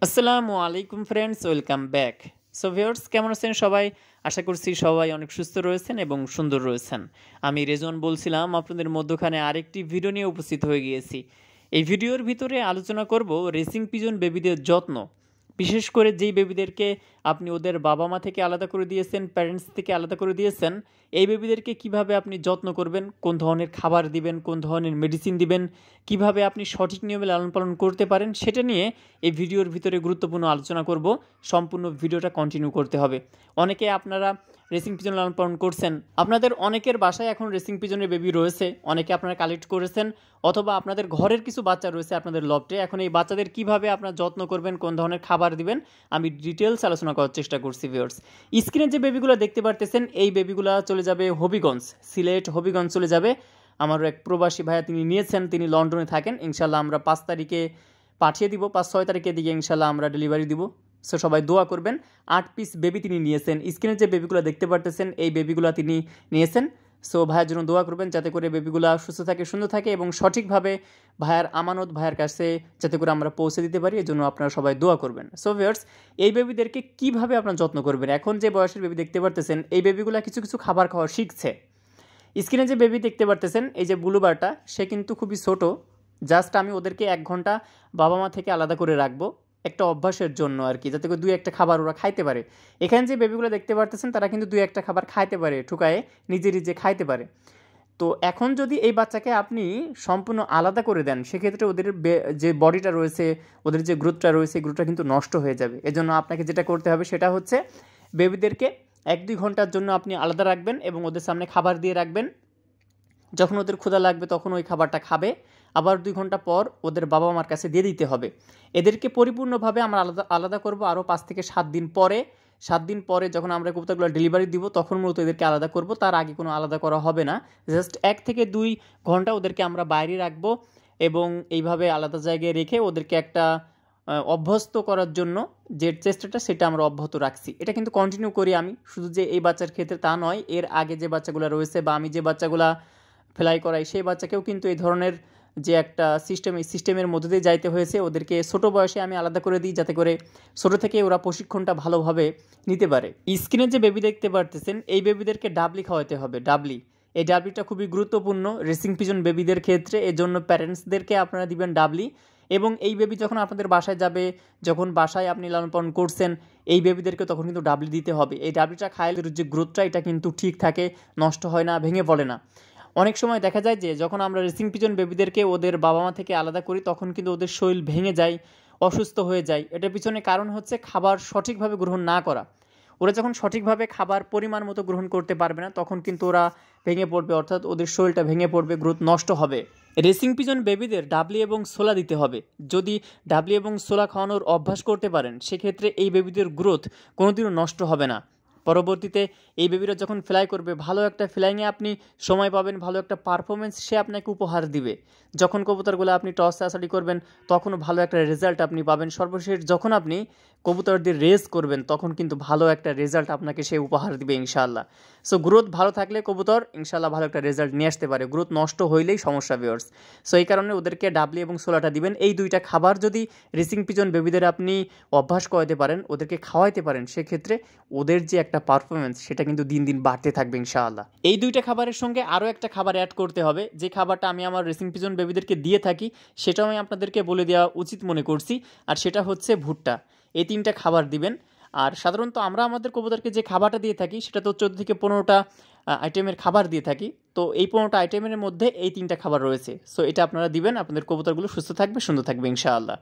আসসালামু আলাইকুম friends, welcome back. So viewers, কেমন আছেন সবাই? আশা করছি সবাই অনেক সুস্থ রয়েছেন এবং সুন্দর রয়েছেন। আমি রেজন বলছিলাম, আপনাদের মধ্যখানে আরেকটি ভিডিও নিয়ে উপস্থিত হয়ে গিয়েছি। এই ভিডিওর ভিতরে আলোচনা করব রেসিং পিজন বেবিদের যত্ন। বিশেষ করে যেই বেবিদেরকে আপনি ওদের বাবা মা থেকে আলাদা করে দিয়েছেন, প্যারেন্টস থেকে আলাদা করে দিয়েছেন, এই বেবিদেরকে কিভাবে আপনি যত্ন করবেন, কোন ধরনের খাবার দিবেন, কোন ধরনের মেডিসিন দিবেন, কিভাবে আপনি সঠিক নিয়মে লালন পালন করতে পারেন, সেটা নিয়ে এই ভিডিওর ভিতরে গুরুত্বপূর্ণ আলোচনা করব। সম্পূর্ণ ভিডিওটা কন্টিনিউ করতে হবে। অনেকে আপনারা রেসিং পিজন লালন পালন করছেন, আপনাদের অনেকের বাসায় এখন রেসিং পিজনের বেবি রয়েছে, অনেকে আপনারা কালেক্ট করেছেন, অথবা আপনাদের ঘরের কিছু বাচ্চা রয়েছে আপনাদের লফটে। এখন এই বাচ্চাদের কিভাবে আপনার যত্ন করবেন, কোন ধরনের খাবার দিবেন, আমি ডিটেলস আলোচনা করার চেষ্টা করছি ভিউয়ার্স। স্ক্রিনে যে বেবিগুলো দেখতে পারতেছেন, এই বেবিগুলো চলে যাবে হবিগঞ্জ, সিলেট হবিগঞ্জ চলে যাবে। আমারও এক প্রবাসী ভাইয়া তিনি নিয়েছেন, তিনি লন্ডনে থাকেন। ইনশাল্লাহ আমরা 5 তারিখে পাঠিয়ে দিব, 5-6 তারিখের দিকে ইনশাল্লাহ আমরা ডেলিভারি দিব। সো সবাই দোয়া করবেন। 8 পিস বেবি তিনি নিয়েছেন। স্ক্রিনে যে বেবিগুলো দেখতে পারতেছেন, এই বেবিগুলো তিনি নিয়েছেন। সো ভাইয়ের জন্য দোয়া করবেন যাতে করে বেবিগুলো সুস্থ থাকে, সুন্দর থাকে এবং সঠিকভাবে ভাইয়ার আমানত ভাইয়ের কাছে যাতে করে আমরা পৌঁছে দিতে পারি, এই জন্য আপনারা সবাই দোয়া করবেন। সো ভিউয়ার্স, এই বেবিদেরকে কীভাবে আপনার যত্ন করবেন, এখন যে বয়সের বেবি দেখতে পারতেছেন, এই বেবিগুলো কিছু কিছু খাবার খাওয়া শিখছে। স্ক্রিনে যে বেবি দেখতে পারতেছেন, এই যে ব্লুবারটা, সে কিন্তু খুবই ছোটো। জাস্ট আমি ওদেরকে 1 ঘন্টা বাবা মা থেকে আলাদা করে রাখবো, একটা অভ্যাসের জন্য আর কি, যাতে করে 2-1টা খাবার ওরা খাইতে পারে। এখানে যে বেবিগুলো দেখতে পারতেছেন, তারা কিন্তু 2-1টা খাবার খাইতে পারে, ঠুকায়ে নিজে নিজে খাইতে পারে। তো এখন যদি এই বাচ্চাকে আপনি সম্পূর্ণ আলাদা করে দেন, সেক্ষেত্রে ওদের যে বডিটা রয়েছে, ওদের যে গ্রোথটা রয়েছে, গ্রোথটা কিন্তু নষ্ট হয়ে যাবে। এজন্য আপনাকে যেটা করতে হবে সেটা হচ্ছে বেবিদেরকে 1-2 ঘন্টার জন্য আপনি আলাদা রাখবেন এবং ওদের সামনে খাবার দিয়ে রাখবেন। যখন ওদের ক্ষুধা লাগবে তখন ওই খাবারটা খাবে। আবার 2 ঘন্টা পর ওদের বাবা মার কাছে দিয়ে দিতে হবে। এদেরকে পরিপূর্ণভাবে আমরা আলাদা করব আরও 5 থেকে 7 দিন পরে। 7 দিন পরে যখন আমরা কবুতরগুলো ডেলিভারি দিব, তখন মূলত এদেরকে আলাদা করব। তার আগে কোনো আলাদা করা হবে না। জাস্ট 1 থেকে 2 ঘন্টা ওদেরকে আমরা বাইরে রাখবো এবং এইভাবে আলাদা জায়গায় রেখে ওদেরকে একটা অভ্যস্ত করার জন্য যে চেষ্টাটা, সেটা আমরা অব্যাহত রাখছি। এটা কিন্তু কন্টিনিউ করি আমি, শুধু যে এই বাচ্চার ক্ষেত্রে তা নয়, এর আগে যে বাচ্চাগুলো রয়েছে বা আমি যে বাচ্চাগুলা ফ্লাই করাই, সেই বাচ্চাকেও কিন্তু এই ধরনের যে একটা সিস্টেম, এই সিস্টেমের মধ্যে দিয়ে যাইতে হয়েছে। ওদেরকে ছোটো বয়সে আমি আলাদা করে দিই, যাতে করে ছোটো থেকে ওরা প্রশিক্ষণটা ভালোভাবে নিতে পারে। স্ক্রিনে যে বেবি দেখতে পারতেছেন, এই বেবিদেরকে ডাবলি খাওয়াতে হবে। ডাবলি, এই ডাবলিটা খুবই গুরুত্বপূর্ণ রেসিং পিজন বেবিদের ক্ষেত্রে। এর জন্য প্যারেন্টসদেরকে আপনারা দিবেন ডাবলি। এবং এই বেবি যখন আপনাদের বাসায় যাবে, যখন বাসায় আপনি লালন পালন করছেন, এই বেবিদেরকে তখন কিন্তু ডাবলি দিতে হবে। এই ডাবলিটা খাইলে যে গ্রোথটা, এটা কিন্তু ঠিক থাকে, নষ্ট হয় না, ভেঙে পড়ে না। অনেক সময় দেখা যায় যে যখন আমরা রেসিং পিজন বেবিদেরকে ওদের বাবা মা থেকে আলাদা করি, তখন কিন্তু ওদের শরীর ভেঙে যায়, অসুস্থ হয়ে যায়। এটার পিছনে কারণ হচ্ছে খাবার সঠিকভাবে গ্রহণ না করা। ওরা যখন সঠিকভাবে খাবার পরিমাণ মতো গ্রহণ করতে পারবে না, তখন কিন্তু ওরা ভেঙে পড়বে, অর্থাৎ ওদের শরীরটা ভেঙে পড়বে, গ্রোথ নষ্ট হবে। রেসিং পিজন বেবিদের ডাবলি এবং সোলা দিতে হবে। যদি ডাবলি এবং সোলা খাওয়ানোর অভ্যাস করতে পারেন, সেক্ষেত্রে এই বেবিদের গ্রোথ কোনোদিনও নষ্ট হবে না। পরবর্তীতে এই বেবিরা যখন ফ্লাই করবে, ভালো একটা ফ্লাইংয়ে আপনি সময় পাবেন, ভালো একটা পারফরমেন্স সে আপনাকে উপহার দিবে। যখন কবুতরগুলো আপনি টস চাষাড়ি করবেন, তখনও ভালো একটা রেজাল্ট আপনি পাবেন। সর্বশেষ যখন আপনি কবুতরদের রেস করবেন, তখন কিন্তু ভালো একটা রেজাল্ট আপনাকে সে উপহার দিবে ইনশাআল্লাহ। সো গ্রোথ ভালো থাকলে কবুতর ইনশাআল্লাহ ভালো একটা রেজাল্ট নিয়ে আসতে পারে। গ্রোথ নষ্ট হইলেই সমস্যা ভিউয়ার্স। সো এই কারণে ওদেরকে ডাবলি এবং সোলাটা দিবেন। এই 2টা খাবার যদি রেসিং পিজন বেবিদের আপনি অভ্যাস করাতে পারেন, ওদেরকে খাওয়াইতে পারেন, সেক্ষেত্রে ওদের যে একটা পারফরমেন্স, সেটা কিন্তু দিন দিন বাড়তে থাকবে ইনশাআল্লাহ। এই 2টা খাবারের সঙ্গে আরও একটা খাবার অ্যাড করতে হবে, যে খাবারটা আমি আমার রেসিং পিজন বেবিদেরকে দিয়ে থাকি, সেটাও আমি আপনাদেরকে বলে দেওয়া উচিত মনে করছি। আর সেটা হচ্ছে ভুট্টা। এই 3টা খাবার দিবেন। আর সাধারণত আমরা আমাদের কবুতরকে যে খাবারটা দিয়ে থাকি, সেটা তো 14 থেকে 15টা আইটেমের খাবার দিয়ে থাকি। তো এই 15টা আইটেমের মধ্যে এই 3টা খাবার রয়েছে। সো এটা আপনারা দিবেন, আপনাদের কবুতরগুলো সুস্থ থাকবে, সুন্দর থাকবে ইনশাআল্লাহ।